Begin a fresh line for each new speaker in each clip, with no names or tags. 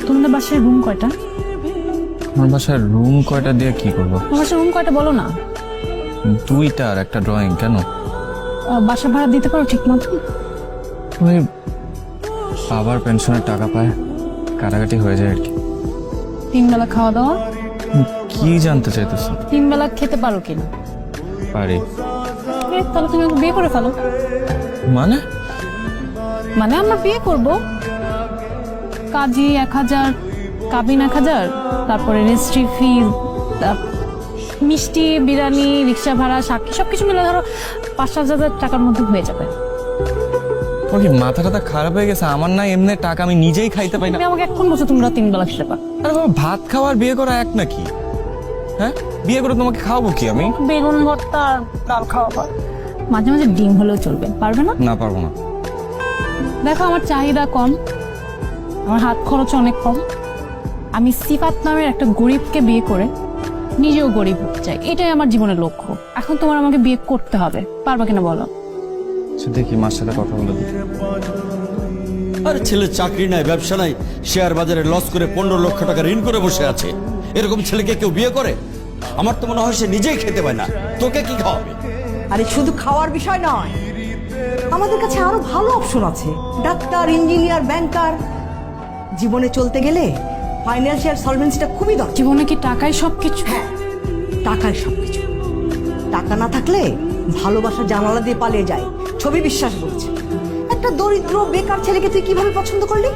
তোমাদের বাসায় রুম কয়টা?
আমার বাসায় রুম কয়টা দিয়ে কি করবো?
তোমার বাসায় রুম কয়টা বলো না।
দুইটা আর একটা ড্রয়িং। কেন?
বাসা ভাড়া দিতে পারো ঠিক মতো?
ওই বাবার পেনশনের টাকা পায়, কাটাকাটি হয়ে যায় আর কি।
3 বেলা খাওয়া দাওয়া?
কি জানতে চাইতেছ?
3 বেলা খেতে পারো কিনা?
পারি।
তাহলে তুমি আমাকে বিয়ে করে ফেলো।
মানে?
মানে আমরা বিয়ে করব, কাজী 1000, কাবিন 1000, তারপরে রেজিস্ট্রি ফি, মিষ্টি, বিরিয়ানি, রিক্সা ভাড়া, সাক্ষী সবকিছু মিলে ধরো 5-7 হাজার টাকার মধ্যে হয়ে যাবে।
ওর কি মাথা টাথা খারাপ হয়ে গেছে? আমার না এমনি টাকা আমি নিজেই খাইতে পাই না।
তুমি আমাকে এখন বলছো তোমরা 3 বেলা খেতে পারো?
আরে বাবা, ভাত খাওয়া আর বিয়ে করা এক নাকি? হ্যাঁ, বিয়ে করে তোমাকে খাওয়াবো কি আমি?
বেগুন ভর্তা আর ডাল খাওয়াবো, মাঝে মাঝে ডিম হলেও চলবে। পারবে না?
না, পারবো না।
দেখো আমার চাহিদা কম, আমার হাত খরচ অনেক কম। আমি সিফাত নামের একটা গরিবকে বিয়ে করে নিজেও গরিব হতে চাই, এটাই আমার জীবনের লক্ষ্য। এখন তোমার আমাকে বিয়ে করতে হবে, পারবা কিনা বলো?
দেখি মার সাথে কথা বলে দিই।
আরে ছেলের চাকরি নাই, ব্যবসা নাই, শেয়ার বাজারে লস করে 15 লক্ষ টাকা ঋণ করে বসে আছে। এরকম ছেলেকে কেউ বিয়ে করে? আমার তো মনে হয় সে নিজেই খেতে পায় না, তোকে কি খাওয়াবে?
আরে শুধু খাওয়ার বিষয় নয়, আমাদের কাছে আরো ভালো অপশন আছে। ডাক্তার, ইঞ্জিনিয়ার, ব্যাংকার। জীবনে চলতে গেলে ফাইন্যান্সিয়াল সলভেন্সিটা খুবই দরকার।
জীবনে কি টাকাই সবকিছু?
হ্যাঁ, টাকায় সবকিছু। টাকা না থাকলে ভালোবাসা জানালা দিয়ে পালিয়ে যায়, ছবি বিশ্বাস বলছে। একটা দরিদ্র বেকার ছেলেকে তুই কিভাবে পছন্দ করলি?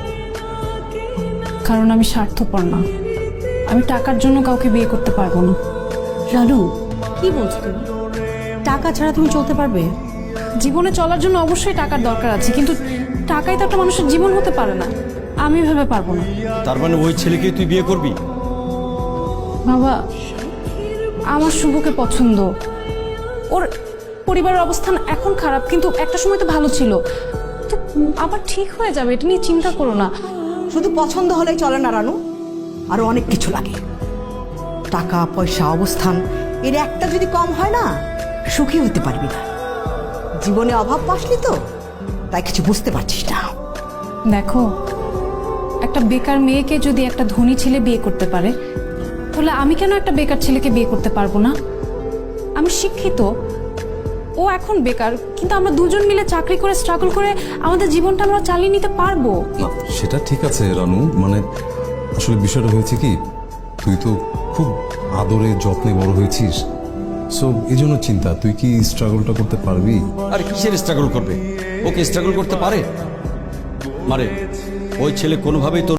কারণ আমি স্বার্থপর না, আমি টাকার জন্য কাউকে বিয়ে করতে পারবো না।
রানু, কি বলছো তুমি? টাকা ছাড়া তুমি চলতে পারবে?
জীবনে চলার জন্য অবশ্যই টাকার দরকার আছে, কিন্তু টাকাই তো একটা মানুষের জীবন হতে পারে না। আমি ভেবে পারবো না।
তার মানে ওই ছেলেকে তুই বিয়ে করবি?
বাবা, আমার শুভকে পছন্দ। ওর পরিবারের অবস্থান এখন খারাপ, কিন্তু একটা সময় তো ভালো ছিল। তো আবার ঠিক হয়ে যাবে, এটা নিয়ে চিন্তা করো না।
শুধু পছন্দ হলেই চলে না রানু, আরো অনেক কিছু লাগে। টাকা, পয়সা, অবস্থান, এর একটা যদি কম হয় না, সুখী হতে পারবি না। জীবনে অভাব পাসনি তো, তাই কিছু বুঝতে পারছিস না।
দেখো, একটা বেকার মেয়েকে যদি একটা ধনী ছেলে বিয়ে করতে পারে, তাহলে আমি কেন একটা বেকার ছেলেকে বিয়ে করতে পারবো না? আমি শিক্ষিত, ও এখন বেকার, কিন্তু আমরা দুজন মিলে চাকরি করে স্ট্রাগল করে আমাদের জীবনটা আমরা চালিয়ে নিতে পারবো।
না, সেটা ঠিক আছে রানু, মানে আসলে বিষয়টা হয়েছে কি, তুই তো খুব আদরে যত্নে বড় হয়েছিস, সো এই জন্য চিন্তা, তুই কি স্ট্রাগলটা করতে পারবি?
আর কিসের স্ট্রাগল করবে? ওকে স্ট্রাগল করতে পারে? মারে, ওই ছেলে কোনোভাবেই তোর